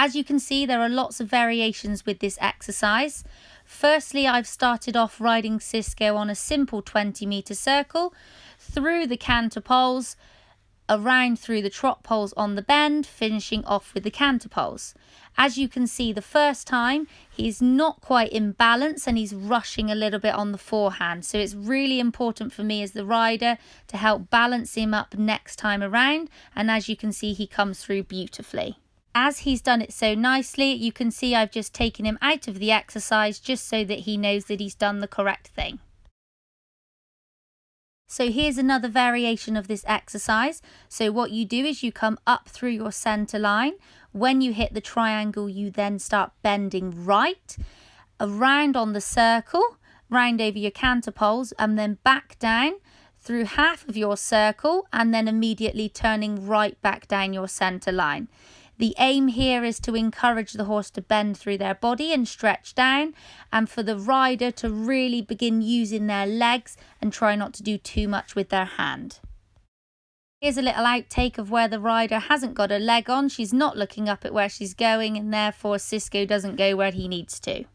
As you can see, there are lots of variations with this exercise. Firstly, I've started off riding Cisco on a simple 20-meter circle, through the canter poles, around through the trot poles on the bend, finishing off with the canter poles. As you can see, the first time he's not quite in balance and he's rushing a little bit on the forehand. So it's really important for me as the rider to help balance him up next time around. And as you can see, he comes through beautifully. As he's done it so nicely, you can see I've just taken him out of the exercise just so that he knows that he's done the correct thing. So here's another variation of this exercise. So what you do is you come up through your center line. When you hit the triangle, you then start bending right, around on the circle, round over your canter poles, and then back down through half of your circle, and then immediately turning right back down your center line. The aim here is to encourage the horse to bend through their body and stretch down, and for the rider to really begin using their legs and try not to do too much with their hand. Here's a little outtake of where the rider hasn't got a leg on. She's not looking up at where she's going, and therefore Cisco doesn't go where he needs to.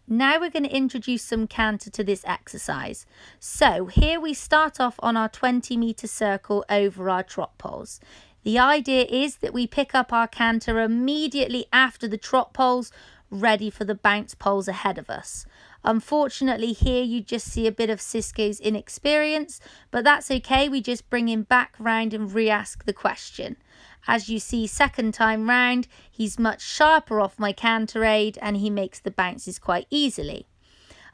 Now we're going to introduce some canter to this exercise. So here we start off on our 20-meter circle over our trot poles. The idea is that we pick up our canter immediately after the trot poles, ready for the bounce poles ahead of us. Unfortunately, here you just see a bit of Cisco's inexperience, but that's okay. We just bring him back round and re-ask the question. As you see, second time round, he's much sharper off my canter aid and he makes the bounces quite easily.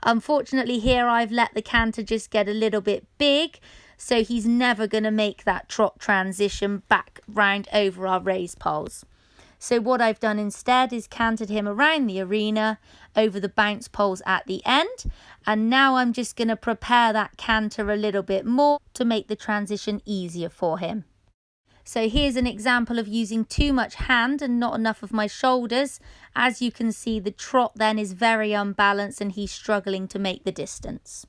Unfortunately, here I've let the canter just get a little bit big, so he's never going to make that trot transition back round over our raised poles. So what I've done instead is cantered him around the arena over the bounce poles at the end, and now I'm just going to prepare that canter a little bit more to make the transition easier for him. So here's an example of using too much hand and not enough of my shoulders. As you can see, the trot then is very unbalanced and he's struggling to make the distance.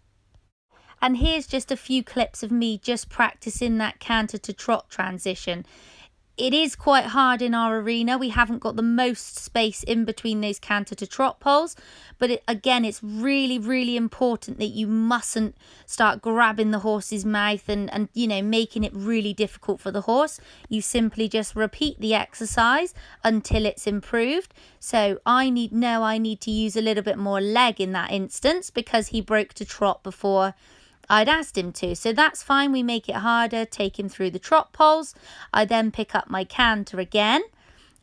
And here's just a few clips of me just practicing that canter to trot transition. It is quite hard in our arena. We haven't got the most space in between those canter to trot poles. But again, it's really, really important that you mustn't start grabbing the horse's mouth and making it really difficult for the horse. You simply just repeat the exercise until it's improved. So I need to use a little bit more leg in that instance because he broke to trot before I'd asked him to. So that's fine. We make it harder, take him through the trot poles. I then pick up my canter again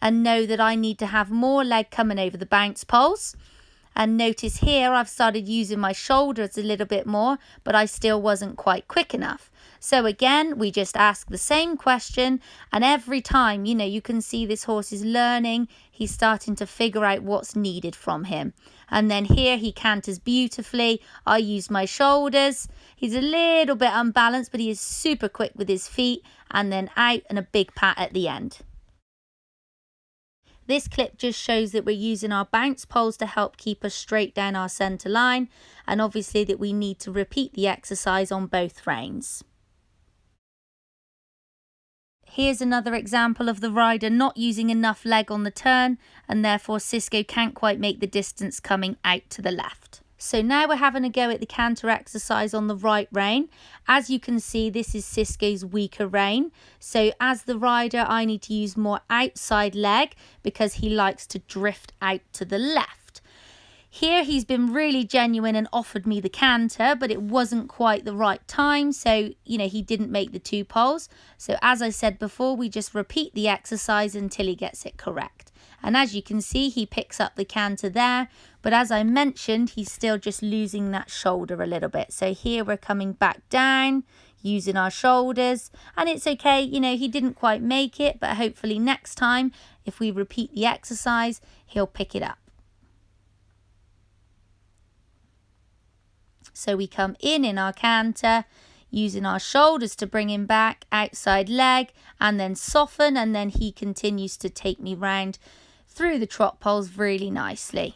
and know that I need to have more leg coming over the bounce poles. And notice here I've started using my shoulders a little bit more, but I still wasn't quite quick enough. So again, we just ask the same question, and every time, you can see this horse is learning. He's starting to figure out what's needed from him. And then here he canters beautifully. I use my shoulders. He's a little bit unbalanced, but he is super quick with his feet, and then out and a big pat at the end. This clip just shows that we're using our bounce poles to help keep us straight down our centre line, and obviously that we need to repeat the exercise on both reins. Here's another example of the rider not using enough leg on the turn, and therefore Cisco can't quite make the distance coming out to the left. So now we're having a go at the canter exercise on the right rein. As you can see, this is Cisco's weaker rein. So as the rider, I need to use more outside leg because he likes to drift out to the left. Here he's been really genuine and offered me the canter, but it wasn't quite the right time. So, he didn't make the two poles. So as I said before, we just repeat the exercise until he gets it correct. And as you can see, he picks up the canter there. But as I mentioned, he's still just losing that shoulder a little bit. So here we're coming back down, using our shoulders. And it's okay, he didn't quite make it. But hopefully next time, if we repeat the exercise, he'll pick it up. So we come in our canter, using our shoulders to bring him back, outside leg, and then soften. And then he continues to take me round through the trot poles really nicely.